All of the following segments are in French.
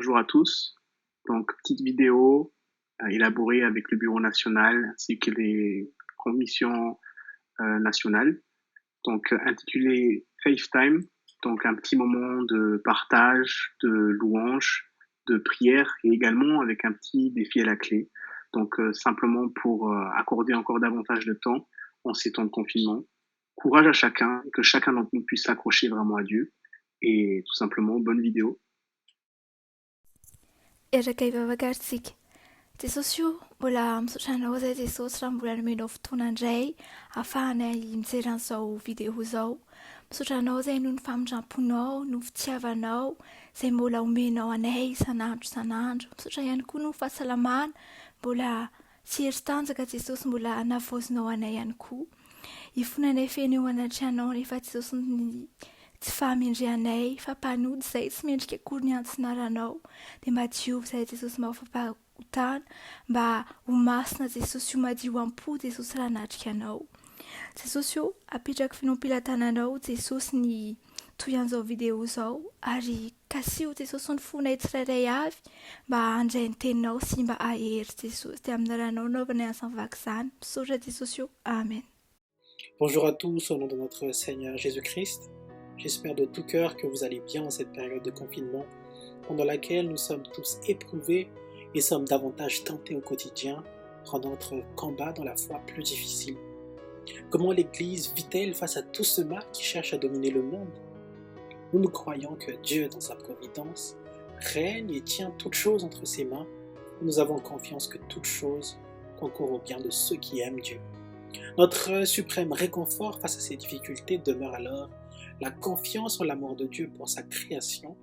bonjour à tous. Donc, petite vidéo élaborée avec le Bureau national ainsi que les commissions nationales. Donc, intitulée FaceTime. Donc, un petit moment de partage, de louange, de prière et également avec un petit défi à la clé. Donc, simplement pour accorder encore davantage de temps en ces temps de confinement. Courage à chacun, que chacun d'entre nous puisse s'accrocher vraiment à Dieu. Et tout simplement, bonne vidéo. Eraka ivavakaritsika. Jesosy io mbola misaotra anao zay Jesosy raha mbola nomenao fotoana indray ahafahanay mijery an'izao vidéo zao. Misaotra anao zay noho ny famindramponao, noho ny fitiavanao zay mbola omenao anay isan'andro. Misaotra ihany koa noho fahasalamana mbola tsy hery tanjaka Jesosy mbola nahavoazinao anay ihany koa. Ifonanay feno eo anatry anao nefa Jesosy ny tsy fahamendrehanay, fampanody zay tsy mendrika akory ny antsinarahnao. Dia mba diovy zay Jesosy mahafampahotana, mba ho masina Jesosy io madio am-po Jesosy raha natrika anao. Jesosy io apetraka finompilatananao Jesosy ny toy an'izao vidéo zao ary kasio Jesosy ny fonay tsirairay avy mba handray ny teninao sy mba ahery Jesosy. Dia amin'ny anaranao naovanay an'izany vaky izany. Misaotra Jesosy io. Amen. Bonjour à tous au nom de notre Seigneur Jésus-Christ. J'espère de tout cœur que vous allez bien en cette période de confinement pendant laquelle nous sommes tous éprouvés et sommes davantage tentés au quotidien, rendant notre combat dans la foi plus difficile. Comment l'Église vit-elle face à tout ce mal qui cherche à dominer le monde? Nous croyons que Dieu, dans sa providence, règne et tient toutes choses entre ses mains. Nous avons confiance que toutes choses concourent au bien de ceux qui aiment Dieu. Notre suprême réconfort face à ces difficultés demeure alors la confiance en l'amour de Dieu pour sa création,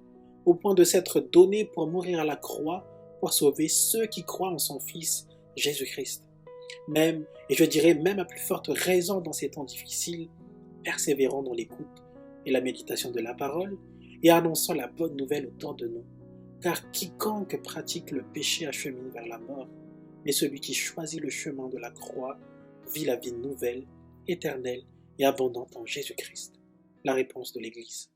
au point de s'être donné pour mourir à la croix, pour sauver ceux qui croient en son Fils, Jésus-Christ. Même, et je dirais même à plus forte raison dans ces temps difficiles, persévérons dans l'écoute et la méditation de la parole, et annonçons la bonne nouvelle autour de nous. Car quiconque pratique le péché achemine vers la mort, mais celui qui choisit le chemin de la croix vit la vie nouvelle, éternelle et abondante en Jésus-Christ. La réponse de l'Église.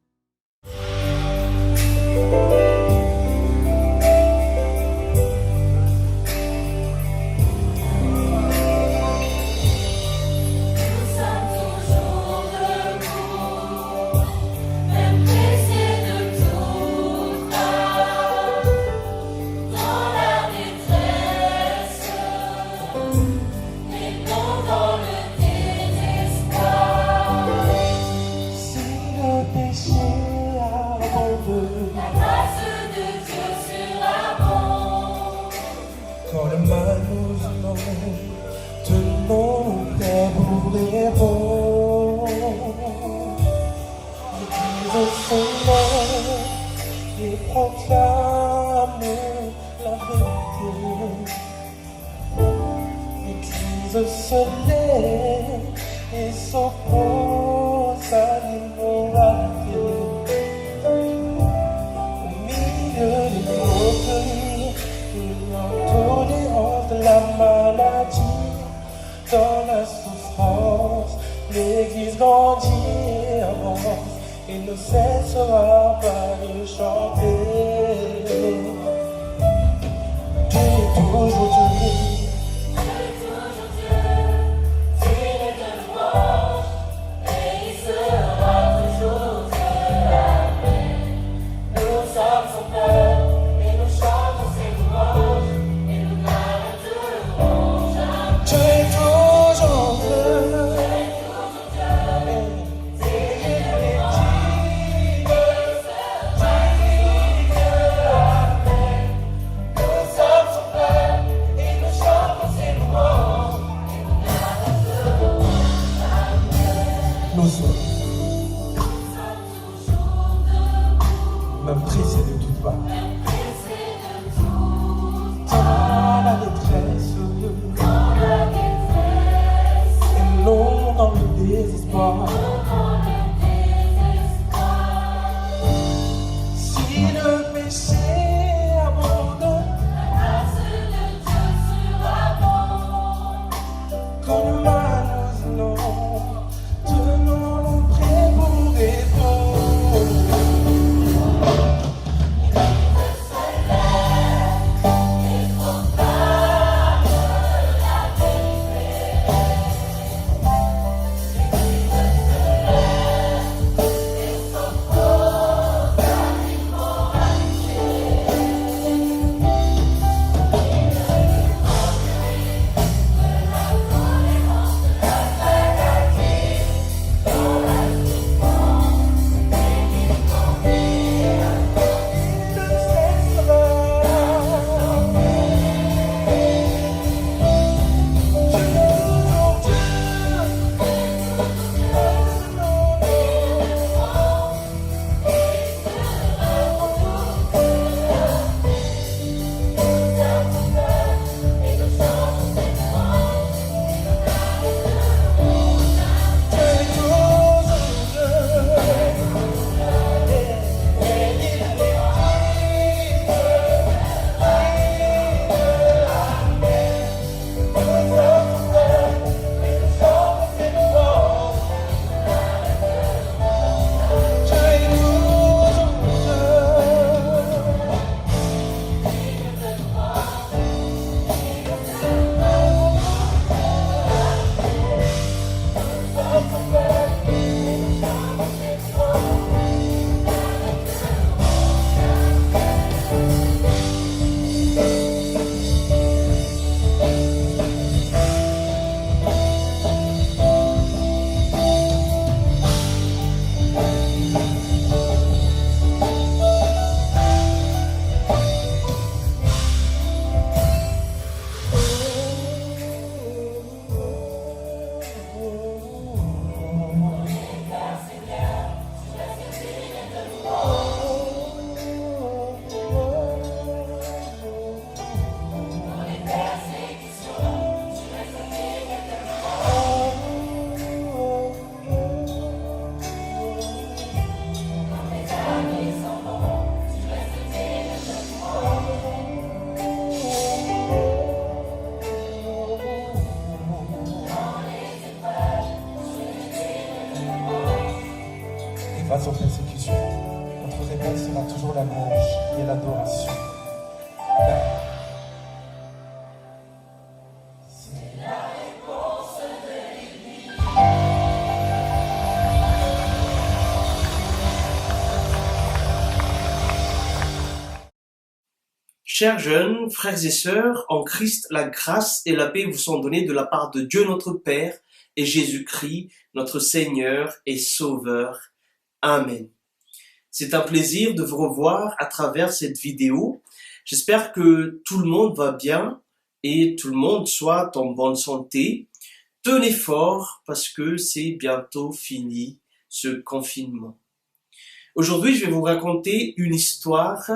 Quand le mal nous inonde, tenons prêts pour les ronds. L'église son nom et proclame la vérité. L'église se lève et s'oppose à l'immoralité. Au milieu des moqueries, l'intolérance de la maladie, dans la souffrance, l'Église grandit et avance et ne cessera pas de chanter. Dieu est toujours Dieu. Chers jeunes, frères et sœurs, en Christ, la grâce et la paix vous sont données de la part de Dieu notre Père et Jésus-Christ, notre Seigneur et Sauveur. Amen. C'est un plaisir de vous revoir à travers cette vidéo. J'espère que tout le monde va bien et tout le monde soit en bonne santé. Tenez fort parce que c'est bientôt fini ce confinement. Aujourd'hui, je vais vous raconter une histoire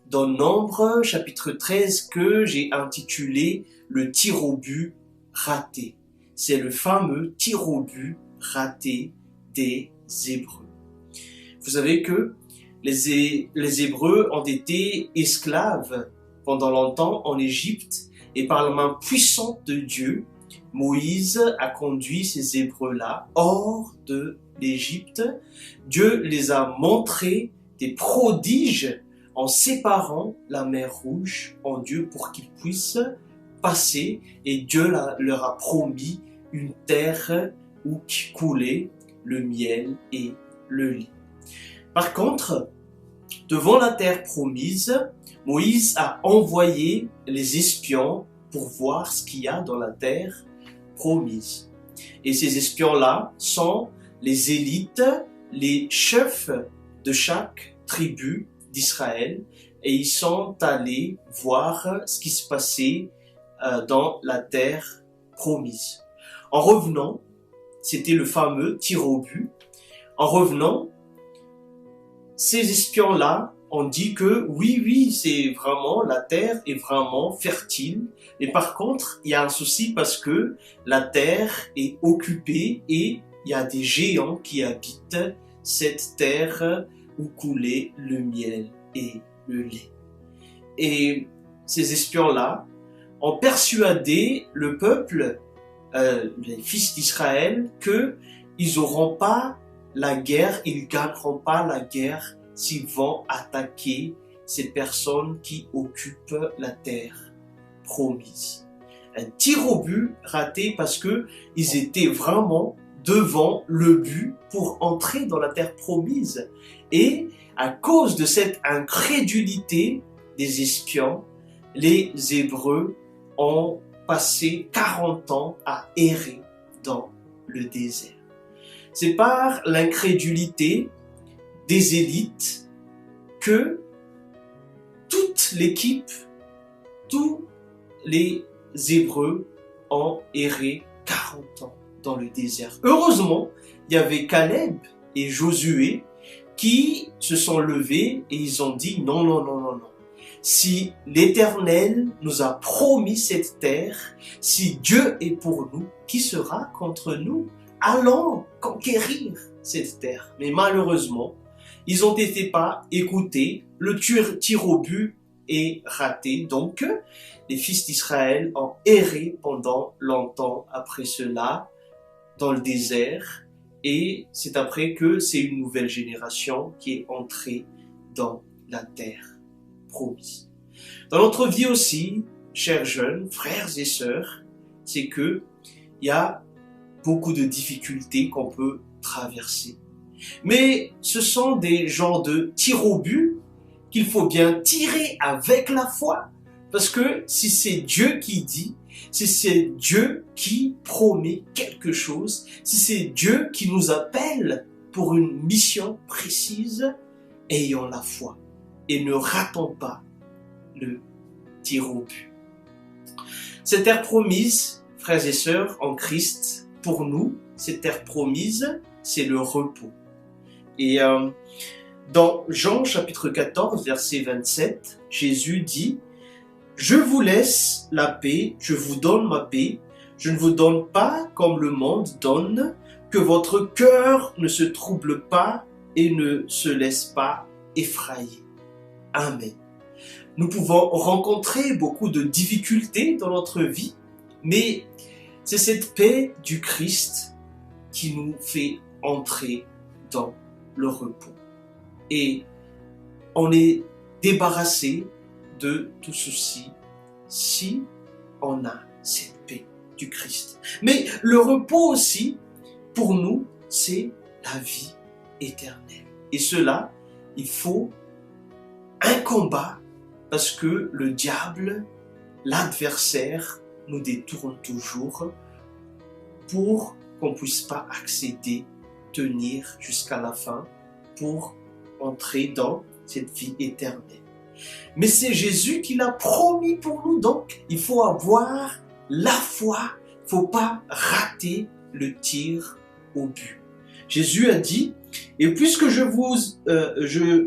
dans Nombre, chapitre 13, que j'ai intitulé « Le tir au but raté ». C'est le fameux tir au but raté des Hébreux. Vous savez que les Hébreux ont été esclaves pendant longtemps en Égypte et par la main puissante de Dieu, Moïse a conduit ces Hébreux-là hors de l'Égypte. Dieu les a montré des prodiges en séparant la mer Rouge en Dieu pour qu'ils puissent passer, et Dieu leur a promis une terre où coulait le miel et le lait. Par contre, devant la terre promise, Moïse a envoyé les espions pour voir ce qu'il y a dans la terre promise. Et ces espions-là sont les élites, les chefs de chaque tribu d'Israël, et ils sont allés voir ce qui se passait dans la terre promise. En revenant, c'était le fameux tir au but. En revenant, ces espions-là ont dit que oui, c'est vraiment, la terre est vraiment fertile. Mais par contre, il y a un souci parce que la terre est occupée et il y a des géants qui habitent cette terre où coulait le miel et le lait. Et ces espions-là ont persuadé le peuple, les fils d'Israël, qu'ils n'auront pas la guerre, ils ne gagneront pas la guerre s'ils vont attaquer ces personnes qui occupent la terre promise. Un tir au but raté parce que ils étaient vraiment devant le but pour entrer dans la terre promise. Et à cause de cette incrédulité des espions, les Hébreux ont passé 40 ans à errer dans le désert. C'est par l'incrédulité des élites que toute l'équipe, tous les Hébreux ont erré 40 ans dans le désert. Heureusement, il y avait Caleb et Josué qui se sont levés et ils ont dit non. Si l'Éternel nous a promis cette terre, si Dieu est pour nous, qui sera contre nous? Allons conquérir cette terre. Mais malheureusement, ils n'ont été pas écoutés. Le tir au but est raté. Donc, les fils d'Israël ont erré pendant longtemps après cela dans le désert. Et c'est après que c'est une nouvelle génération qui est entrée dans la terre promise. Dans notre vie aussi, chers jeunes, frères et sœurs, c'est que il y a beaucoup de difficultés qu'on peut traverser. Mais ce sont des genres de tirs au but qu'il faut bien tirer avec la foi. Parce que si c'est Dieu qui dit, si c'est Dieu qui promet quelque chose, si c'est Dieu qui nous appelle pour une mission précise, ayons la foi et ne ratons pas le tir au but. Cette terre promise, frères et sœurs, en Christ, pour nous, cette terre promise, c'est le repos. Et dans Jean chapitre 14, verset 27, Jésus dit « Je vous laisse la paix, je vous donne ma paix, je ne vous donne pas comme le monde donne, que votre cœur ne se trouble pas et ne se laisse pas effrayer. » Amen. Nous pouvons rencontrer beaucoup de difficultés dans notre vie, mais c'est cette paix du Christ qui nous fait entrer dans le repos. Et on est débarrassé de tout souci si on a cette paix du Christ. Mais le repos aussi, pour nous, c'est la vie éternelle. Et cela, il faut un combat parce que le diable, l'adversaire, nous détourne toujours pour qu'on ne puisse pas accéder, tenir jusqu'à la fin pour entrer dans cette vie éternelle. Mais c'est Jésus qui l'a promis pour nous, donc il faut avoir la foi, il ne faut pas rater le tir au but. Jésus a dit, et puisque je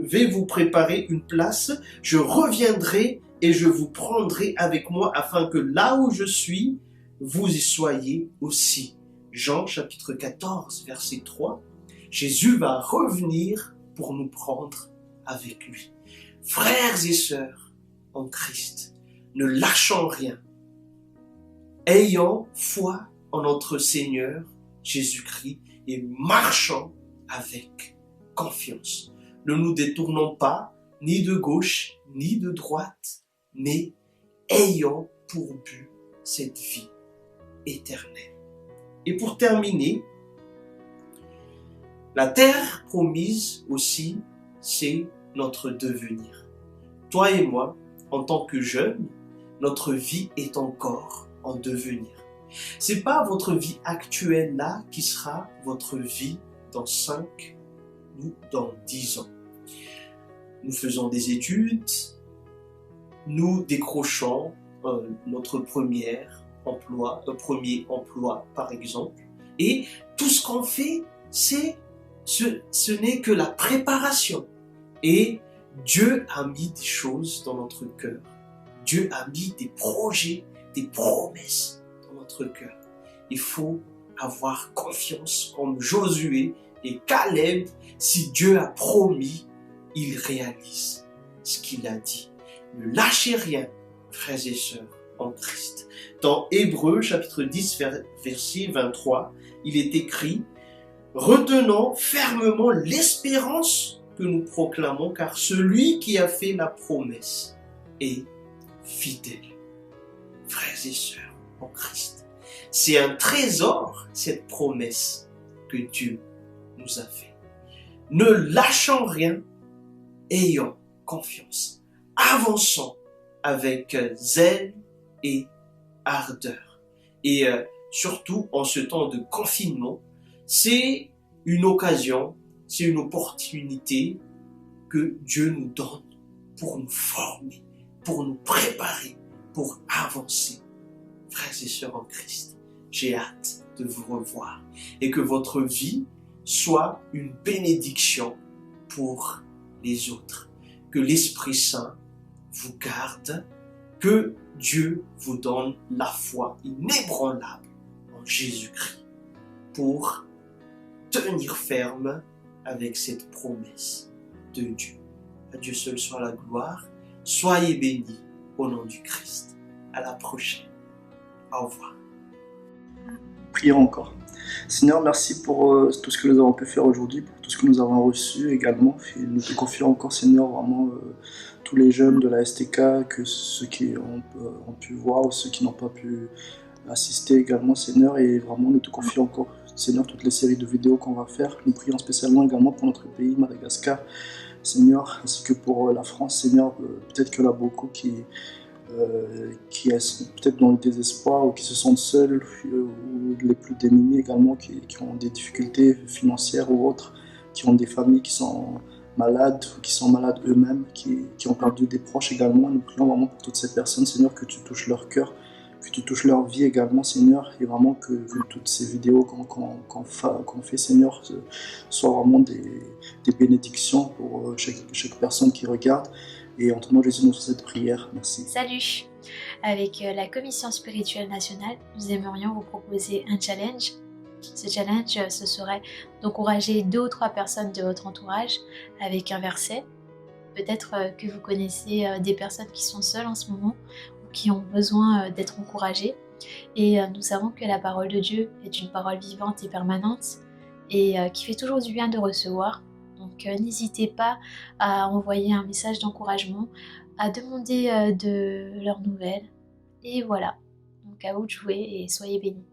vais vous préparer une place, je reviendrai et je vous prendrai avec moi afin que là où je suis, vous y soyez aussi. Jean chapitre 14, verset 3. Jésus va revenir pour nous prendre avec lui. Frères et sœurs en Christ, ne lâchons rien. Ayons foi en notre Seigneur Jésus-Christ et marchons avec confiance. Ne nous détournons pas ni de gauche ni de droite, mais ayons pour but cette vie éternelle. Et pour terminer, la terre promise aussi, c'est notre devenir. Toi et moi, en tant que jeunes, notre vie est encore en devenir. C'est pas votre vie actuelle là qui sera votre vie dans 5 ou dans 10 ans. Nous faisons des études, nous décrochons notre premier emploi par exemple, et tout ce qu'on fait, ce n'est que la préparation. Et Dieu a mis des choses dans notre cœur. Dieu a mis des projets, des promesses dans notre cœur. Il faut avoir confiance comme Josué et Caleb. Si Dieu a promis, il réalise ce qu'il a dit. Ne lâchez rien, frères et sœurs en Christ. Dans Hébreux chapitre 10, verset 23, il est écrit « Retenons fermement l'espérance que nous proclamons, car celui qui a fait la promesse est fidèle. » Frères et sœurs en Christ, c'est un trésor, cette promesse que Dieu nous a fait. Ne lâchons rien, ayons confiance. Avançons avec zèle et ardeur. Et surtout en ce temps de confinement, c'est une occasion, c'est une opportunité que Dieu nous donne pour nous former, pour nous préparer, pour avancer. Frères et sœurs en Christ, j'ai hâte de vous revoir et que votre vie soit une bénédiction pour les autres. Que l'Esprit Saint vous garde, que Dieu vous donne la foi inébranlable en Jésus-Christ pour tenir ferme avec cette promesse de Dieu. À Dieu seul soit la gloire. Soyez bénis au nom du Christ. À la prochaine. Au revoir. Prions encore. Seigneur, merci pour tout ce que nous avons pu faire aujourd'hui, pour tout ce que nous avons reçu également. Et nous te confions encore, Seigneur, vraiment tous les jeunes de la STK, que ceux qui ont pu voir ou ceux qui n'ont pas pu assister également, Seigneur. Et vraiment, nous te confions encore, Seigneur, toutes les séries de vidéos qu'on va faire. Nous prions spécialement également pour notre pays, Madagascar, Seigneur, ainsi que pour la France, Seigneur. Peut-être qu'il y en a beaucoup qui sont peut-être dans le désespoir ou qui se sentent seuls, ou les plus démunis également, qui ont des difficultés financières ou autres, qui ont des familles qui sont malades ou qui sont malades eux-mêmes, qui ont perdu des proches également. Nous prions vraiment pour toutes ces personnes, Seigneur, que tu touches leur cœur, que tu touches leur vie également, Seigneur, et vraiment que toutes ces vidéos qu'on fait, Seigneur, soient vraiment des bénédictions pour chaque personne qui regarde. Et en ton nom, Jésus, nous faisons cette prière. Merci. Salut! Avec la Commission spirituelle nationale, nous aimerions vous proposer un challenge. Ce challenge, ce serait d'encourager 2 ou 3 personnes de votre entourage avec un verset. Peut-être que vous connaissez des personnes qui sont seules en ce moment ou qui ont besoin d'être encouragées. Et nous savons que la parole de Dieu est une parole vivante et permanente et qui fait toujours du bien de recevoir. Donc n'hésitez pas à envoyer un message d'encouragement, à demander de leurs nouvelles. Et voilà, donc à vous de jouer et soyez bénis.